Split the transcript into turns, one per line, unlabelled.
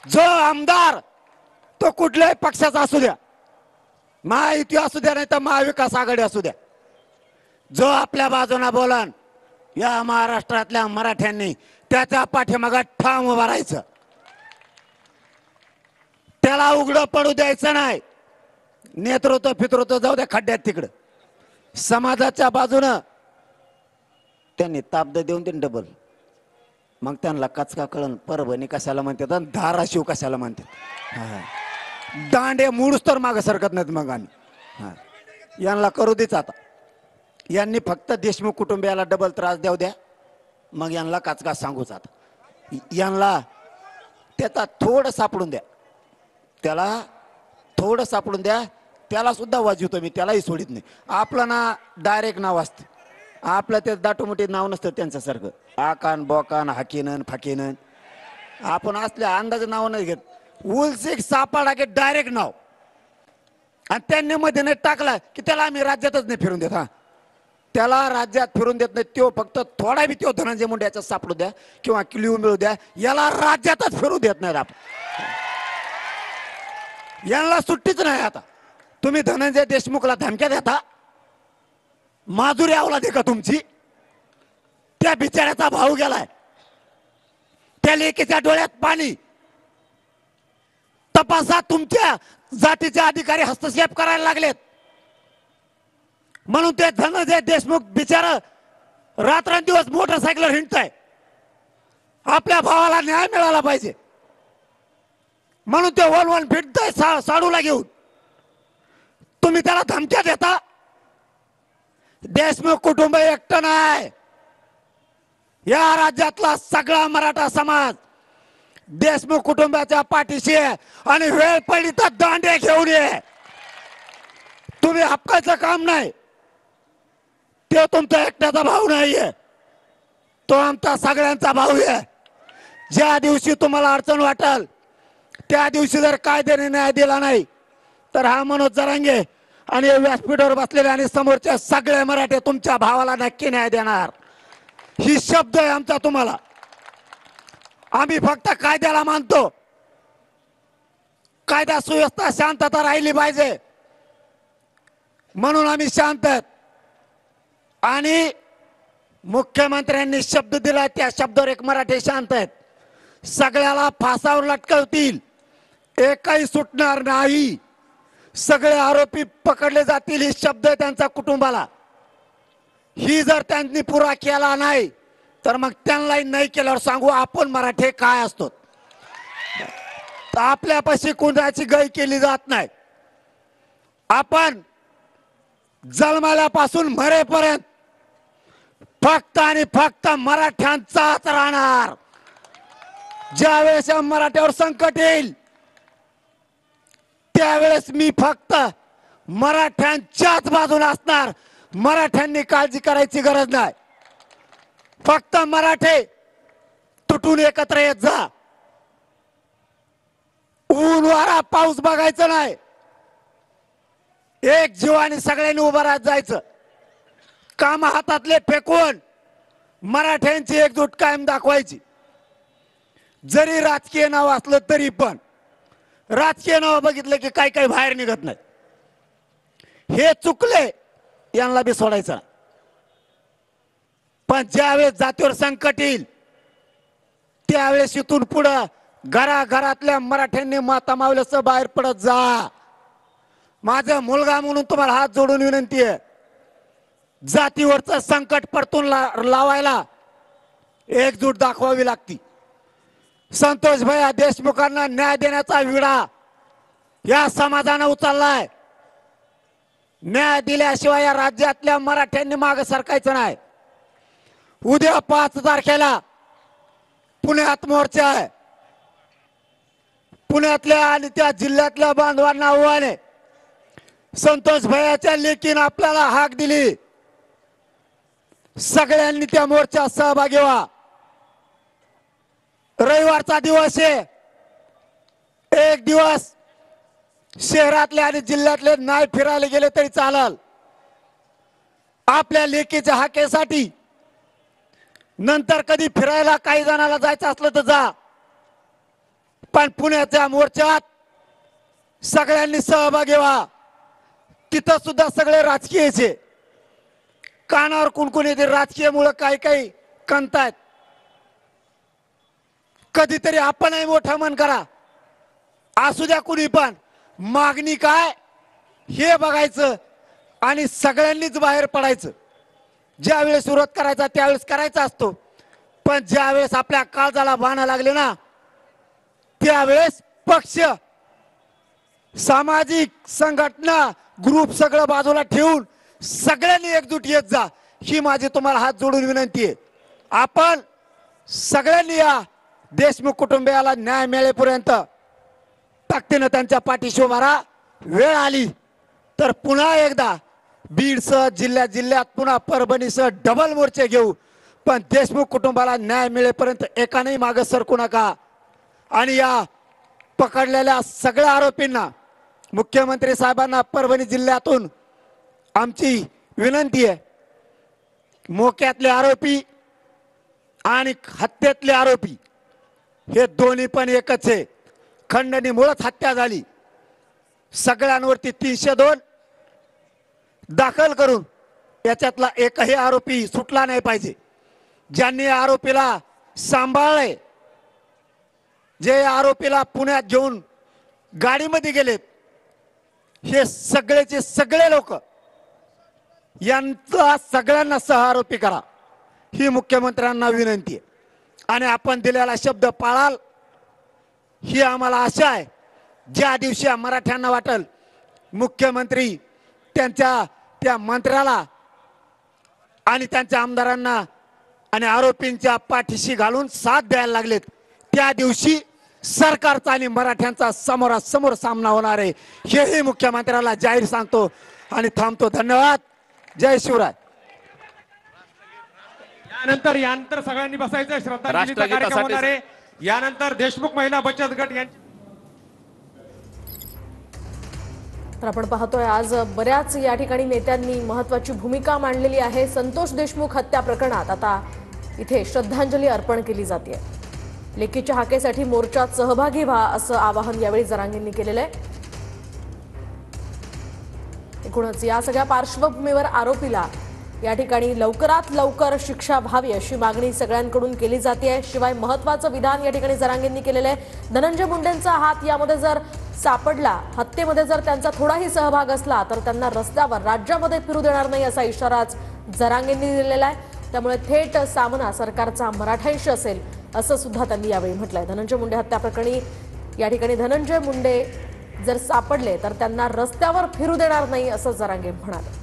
जो आमदार तो कुठल्याही पक्षाचा असू द्या, महायुती असू द्या नाही तर महाविकास आघाडी असू द्या, जो आपल्या बाजूने बोलन या महाराष्ट्रातल्या मराठ्यांनी त्याच्या पाठीमागे ठाम उभं राहायचं, त्याला उघडं पडू द्यायचं नाही. नेतृत्व फितृत्व जाऊ द्या खड्ड्यात तिकडं. समाजाच्या बाजूनं त्यांनी ताब्द देऊन देईन डबल. मग त्यांना कचका कळण परभणी कशाला म्हणतात आणि धाराशिव कशाला म्हणतात. दांडे मूळच तर मागे सरकत नाहीत. मग आम्ही यांना करू देच. आता यांनी फक्त देशमुख कुटुंबियाला डबल त्रास देऊ द्या, मग यांना कचका सांगूच. आता यांना त्याचा थोडं सापडून द्या, त्याला थोडं सापडून द्या, त्याला सुद्धा वाजवतो मी, त्यालाही सोडित नाही. आपलं ना डायरेक्ट नाव असतं, आपलं ते दाटोमोठी नाव नसतं त्यांच्यासारखं आकान बोकान हाकीनन फाकीनन. आपण असल्या अंदाज नाव नाही घेत. उलसिक सापाडा की डायरेक्ट नाव. आणि त्यांनी मध्ये नाही टाकला की त्याला आम्ही राज्यातच नाही फिरून देत. हा, त्याला राज्यात फिरून देत नाही. तो फक्त थोडा बी तो धनंजय मुंडे याचा सापडू द्या किंवा क्ल्यू मिळू द्या, याला राज्यातच फिरू देत नाहीत आपण. यांना सुट्टीच नाही. आता तुम्ही धनंजय देशमुखला धमक्या देता, माजुरी अवलाद का तुमची? त्या बिचाऱ्याचा भाऊ गेलाय, त्या लेकीच्या डोळ्यात पाणी. तपासात तुमच्या जातीचे अधिकारी हस्तक्षेप करायला लागलेत म्हणून ते धनंजय देशमुख बिचारा रात्रंदिवस मोटरसायकलवर हिंडताय. आपल्या भावाला न्याय मिळाला पाहिजे म्हणून ते वलवण फिरताय साडूला घेऊन. तुम्ही त्याला धमक्या देता. देशमुख कुटुंब एकटं नाही, या राज्यातला सगळा मराठा समाज देशमुख कुटुंबाच्या पाठीशी आहे. आणि वेळ पडली तर दांडे घेऊन ये. तुम्ही हक्काचं काम नाही. तो तुमचा एकट्याचा भाऊ नाहीये, तो आमचा सगळ्यांचा भाऊ आहे. ज्या दिवशी तुम्हाला अडचण वाटेल त्या दिवशी जर कायद्याने न्याय दिला नाही तर हा मनोज जरांगे आणि व्यासपीठावर बसलेले आणि समोरच्या सगळे मराठे तुमच्या भावाला नक्की न्याय देणार. ही शब्द आहे आमचा तुम्हाला. आम्ही फक्त कायद्याला मानतो. कायदा सुव्यवस्था शांतता राहिली पाहिजे म्हणून आम्ही शांत आहेत. आणि मुख्यमंत्र्यांनी शब्द दिला त्या शब्दावर एक मराठे शांत आहेत. सगळ्याला फासावर लटकवतील, एकही सुटणार नाही, सगळे आरोपी पकडले जातील. ही शब्द आहे त्यांचा कुटुंबाला. ही जर त्यांनी पुरा केला नाही तर मग त्यांनाही नाही केल्यावर सांगू आपण मराठे काय असतो. आपल्यापाशी कुणाची गय केली जात नाही. आपण जन्माल्यापासून मरेपर्यंत फक्त आणि फक्त मराठ्यांचाच राहणार. ज्यावेळेस मराठ्यावर संकट येईल त्यावेळेस मी फक्त मराठ्यांच्याच बाजूला असणार. मराठ्यांनी काळजी करायची गरज नाही. फक्त मराठे तुटून एकत्र येत जा. ऊन वारा पाऊस बघायचं नाही. एक जीवाने सगळ्यांनी उभं राहत जायचं. काम हातातले फेकून मराठ्यांची एकजूट कायम दाखवायची. जरी राजकीय नाव असलं तरी पण राजकीय नाव बघितलं की काही काही बाहेर निघत नाही. हे चुकले, यांना बी सोडायचं. पण ज्यावेळेस जातीवर संकट येईल त्यावेळेस इथून पुढं घराघरातल्या मराठ्यांनी माता मावल्याचं बाहेर पडत जा. माझा मुलगा म्हणून तुम्हाला हात जोडून विनंती आहे. जातीवरचं संकट परतून लावायला एकजूट दाखवावी लागती. संतोष भैया देशमुखांना न्याय देण्याचा विडा या समाजाने उचललाय. न्याय दिल्याशिवाय या राज्यातल्या मराठ्यांनी मागे सरकायचं नाही. उद्या 5 तारखेला पुण्यात मोर्चा आहे. पुण्यातल्या आणि त्या जिल्ह्यातल्या बांधवांना आव्हान आहे. संतोष भैयाच्या लेकीने आपल्याला हाक दिली. सगळ्यांनी त्या मोर्चात सहभागी व्हा. रविवारचा दिवस आहे. एक दिवस शहरातले आणि जिल्ह्यातले नाही फिरायला गेले तरी चालेल. आपल्या लेकीच्या हाकेसाठी नंतर कधी फिरायला काही जणांना जायचं असलं तर जा. पण पुण्याच्या मोर्चात सगळ्यांनी सहभागी व्हा. तिथं सुद्धा सगळे राजकीयचे कानावर कुणकुण येते. राजकीयमुळे काही काही कणतायत. कधीतरी आपणही मोठं मन करा. असू द्या कुणी पण, मागणी काय हे बघायचं आणि सगळ्यांनीच बाहेर पडायचं. ज्यावेळेस विरोध करायचा त्यावेळेस करायचा असतो, पण ज्यावेळेस आपल्या काळजाला बाणा लागले ना त्यावेळेस पक्ष, सामाजिक संघटना, ग्रुप सगळं बाजूला ठेवून सगळ्यांनी एकजूट येत जा, ही माझी तुम्हाला हात जोडून विनंती आहे. आपण सगळ्यांनी या देशमुख कुटुंबियाला न्याय मिळेपर्यंत ताकदीने त्यांच्या पाठीशी उभा राहा. वेळ आली तर पुन्हा एकदा बीडसह जिल्ह्यात पुन्हा परभणीसह डबल मोर्चे घेऊ, पण देशमुख कुटुंबाला न्याय मिळेपर्यंत एकानेही मागे सरकू नका. आणि या पकडलेल्या सगळ्या आरोपींना, मुख्यमंत्री साहेबांना परभणी जिल्ह्यातून आमची विनंती आहे, मोक्यातले आरोपी आणि हत्येतले आरोपी हे दोन्ही पण एकच आहे. खंडणीमुळेच हत्या झाली. सगळ्यांवरती 302 दाखल करून याच्यातला एकही आरोपी सुटला नाही पाहिजे. ज्यांनी आरोपीला सांभाळले, जे आरोपीला पुण्यात घेऊन गाडीमध्ये गेलेत, हे सगळेचे सगळे लोक, यांचा सगळ्यांना सहआरोपी करा, ही मुख्यमंत्र्यांना विनंती आहे. आणि आपण दिलेला शब्द पाळाल ही आम्हाला आशा आहे. ज्या दिवशी मराठ्यांना वाटेल मुख्यमंत्री त्यांच्या त्या मंत्र्याला आणि त्यांच्या आमदारांना आणि आरोपींच्या पाठीशी घालून साथ द्यायला लागलेत, त्या दिवशी सरकारचा आणि मराठ्यांचा समोरासमोर सामना होणार आहे, हेही मुख्यमंत्र्याला जाहीर सांगतो आणि थांबतो. धन्यवाद. जय शिवराय.
यानंतर सगळ्यांनी बसायचं. श्रद्धांजलीचा कार्यक्रम होणार आहे. यानंतर देशमुख महिला बचत गट यांची.
तर आपण पाहतोय आज बऱ्याच या ठिकाणी नेत्यांनी महत्त्वाची भूमिका मांडलेली आहे. संतोष देशमुख हत्या प्रकरणात आता इथे श्रद्धांजली अर्पण केली जाते. लेकीच्या हाकेसाठी मोर्चात सहभागी व्हा असं आवाहन यावेळी जरांगेंनी केलेलं आहे. एकूणच या सगळ्या पार्श्वभूमीवर आरोपीला या ठिकाणी लवकरात लवकर शिक्षा व्हावी अशी मागणी सगळ्यांकडून केली जाते. शिवाय महत्त्वाचं विधान या ठिकाणी जरांगेंनी केलेलं आहे. धनंजय मुंडेंचा हात यामध्ये जर सापडला, हत्येमध्ये जर त्यांचा थोडाही सहभाग असला तर त्यांना रस्त्यावर राज्यामध्ये फिरू देणार नाही असा इशाराच जरांगेंनी दिलेला आहे. त्यामुळे थेट सामना सरकारचा मराठ्यांशी असेल असं सुद्धा त्यांनी यावेळी म्हटलंय. धनंजय मुंडे हत्या प्रकरणी या ठिकाणी धनंजय मुंडे जर सापडले तर त्यांना रस्त्यावर फिरू देणार नाही असं जरांगे म्हणाले.